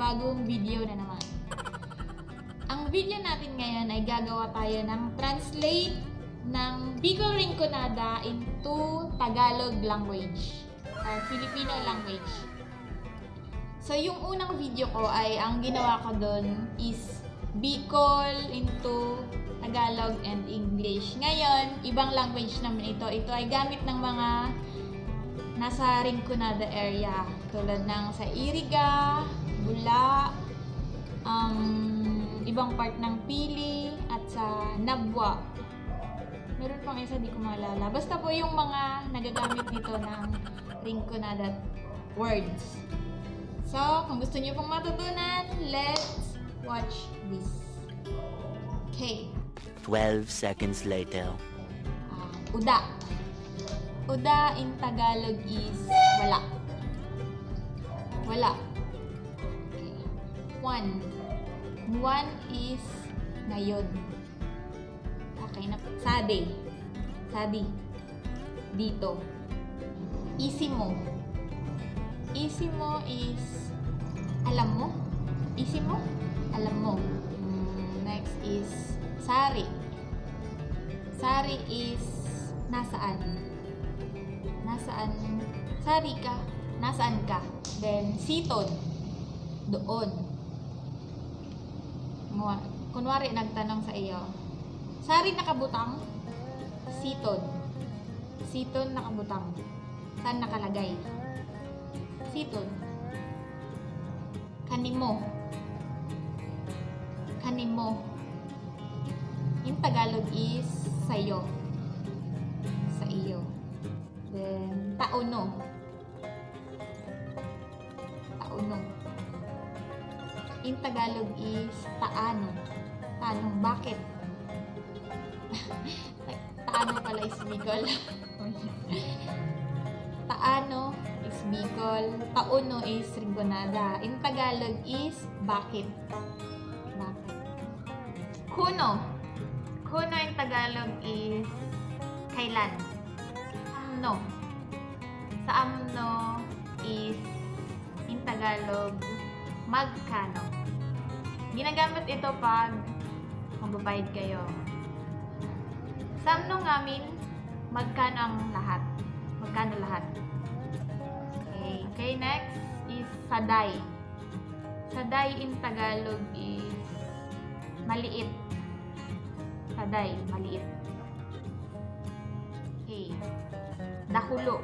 bagong video na naman. Ang video natin ngayon ay gagawa tayo ng translate ng Bicol Rinconada into Tagalog language or Filipino language. So yung unang video ko ay ang ginawa ko doon is Bicol into Tagalog and English. Ngayon, ibang language naman ito. Ito ay gamit ng mga nasa Rinconada area. Tulad ng sa Iriga, Bula, ibang part ng Pili, at sa Nabwa. Meron pang isa, di ko maalala. Basta po yung mga nagagamit nito ng Rinconada words. So, kung gusto niyo pong matutunan, let's watch this. Okay. 12 seconds later. Uda. Uda in Tagalog is wala. Wala. Okay. One. One is ngayon. Okay na. Sade. Sadi. Dito. Isimo. Isimo is alam mo. Isimo? Alam mo. Next is sari. Sari is nasaan. Nasaan? Sari ka. Nasaan ka? Then siton. Doon. Kunwari nagtanong sa iyo. Sari nakabutang? Siton. Siton nakabutang. Saan nakalagay? Siton. Kanimo. Kanimo. In Tagalog is sayo. Sa iyo. Then, tauno. Tauno. In Tagalog is taano. Taano. Bakit? Taano pala is Bicol. Taano is Bicol. Tauno is Rinconada. In Tagalog is bakit? Bakit? Kuno. Kuno in Tagalog is kailan? Amno. Sa amno is in Tagalog magkano. Ginagamit ito pag magbabayad kayo. Sa amno ngamin, magkano ang lahat? Magkano lahat? Okay. Okay, next is saday. Saday in Tagalog is maliit. Saday, maliit. Okay. Dakulo.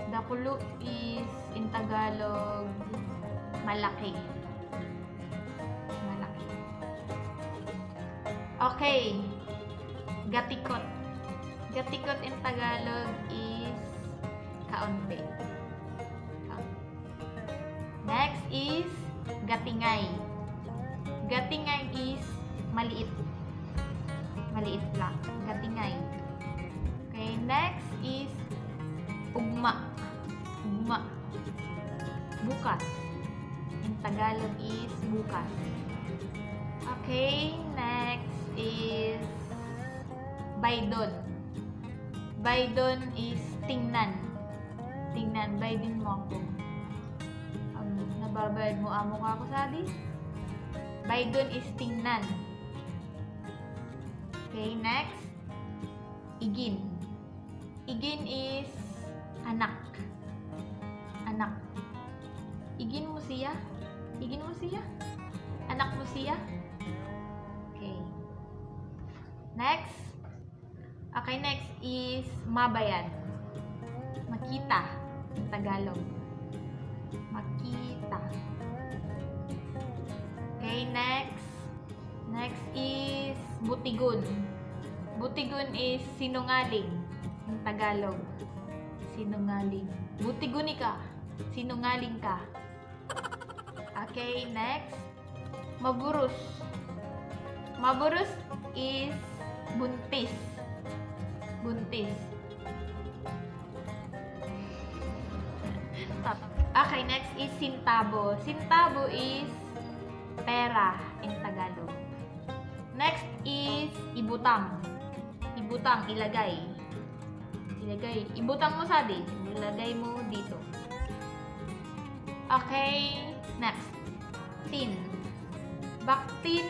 Dakulo is in Tagalog malaki. Malaki. Okay. Gatikot. Gatikot in Tagalog is kaunti. Next is gatingay. Gatingay is maliit. Maliit lang. Gatingay. Okay, next is ugma. Ugma. Bukas. In Tagalog is bukas. Okay, next is baydon. Baydon is tingnan. Tingnan. Baydin mo ako. Nababayad mo amo ka ako sadi. Baydon is tingnan. Okay, next. Igin. Igin is anak. Anak. Igin mo siya? Igin mo siya? Anak mo siya? Okay. Next. Okay, next is mabayad. Makita. In Tagalog. Makita. Okay, next. Next is butigon. Butigon is sinungaling. In Tagalog. Sinungaling. Butiguni ka. Sinungaling ka. Okay, next. Maburus. Maburus is buntis. Buntis. Okay, next is sintabo. Sintabo is pera in Tagalog. Next is ibutang. Ibutang, ilagay. Ilagay. Ibutang mo sa di. Ilagay mo dito. Okay, next. Baktin. Baktin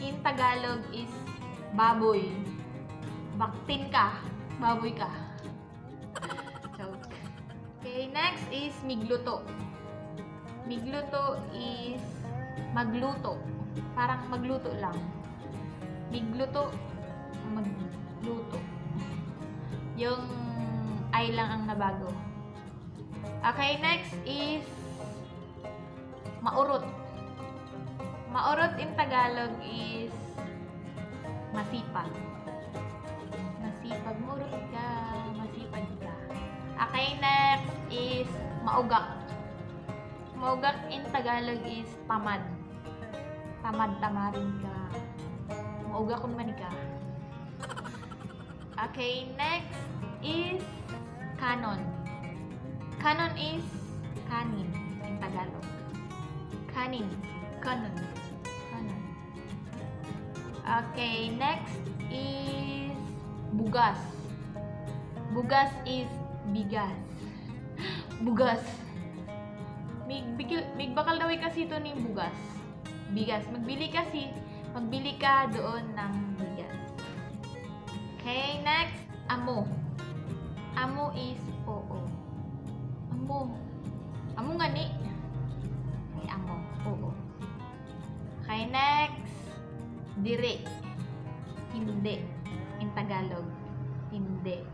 in Tagalog is baboy. Baktin ka. Baboy ka. Joke. Okay, next is migluto. Migluto is magluto. Parang magluto lang. Migluto, magluto. Yung ay lang ang nabago. Okay, next is maurot. Maurot in Tagalog is masipag. Masipag, maurot ka, masipag ka. Okay, next is maugak. Maugak in Tagalog is tamad. Tamad, tamarin ka. Maugak kung man ka. Okay, next is kanon. Kanon is kanin in Tagalog. Kanin. Kanon. Kanon. Okay, next is bugas. Bugas is bigas. Bugas. Migbakal daw kasi ito ng bugas. Bigas. Magbili ka doon ng bigas. Okay, next, amo. Amo is oo. Amo. Amo nga ni. Okay, amo. Oo. Okay, next, dire. Hindi. In Tagalog. Hindi.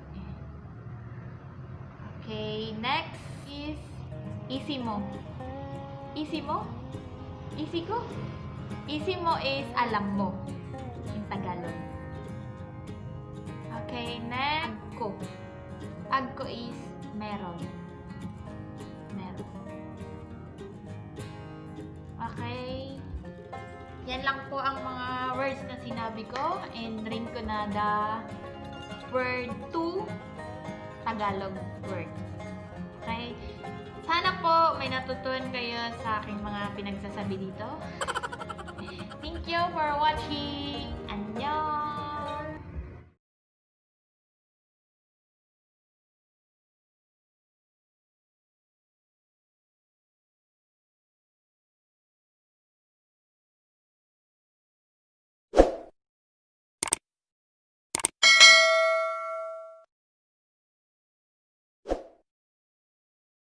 Okay, next is isimo. Isimo? Isiko? Isimo is alam mo. In Tagalog. Okay, next, agko. Agko is meron. Meron. Okay. Yan lang po ang mga words na sinabi ko in Rinconada word 2 Tagalog word. Okay? Sana po may natutunan kayo sa aking mga pinagsasabi dito. Thank you for watching. Annyeong!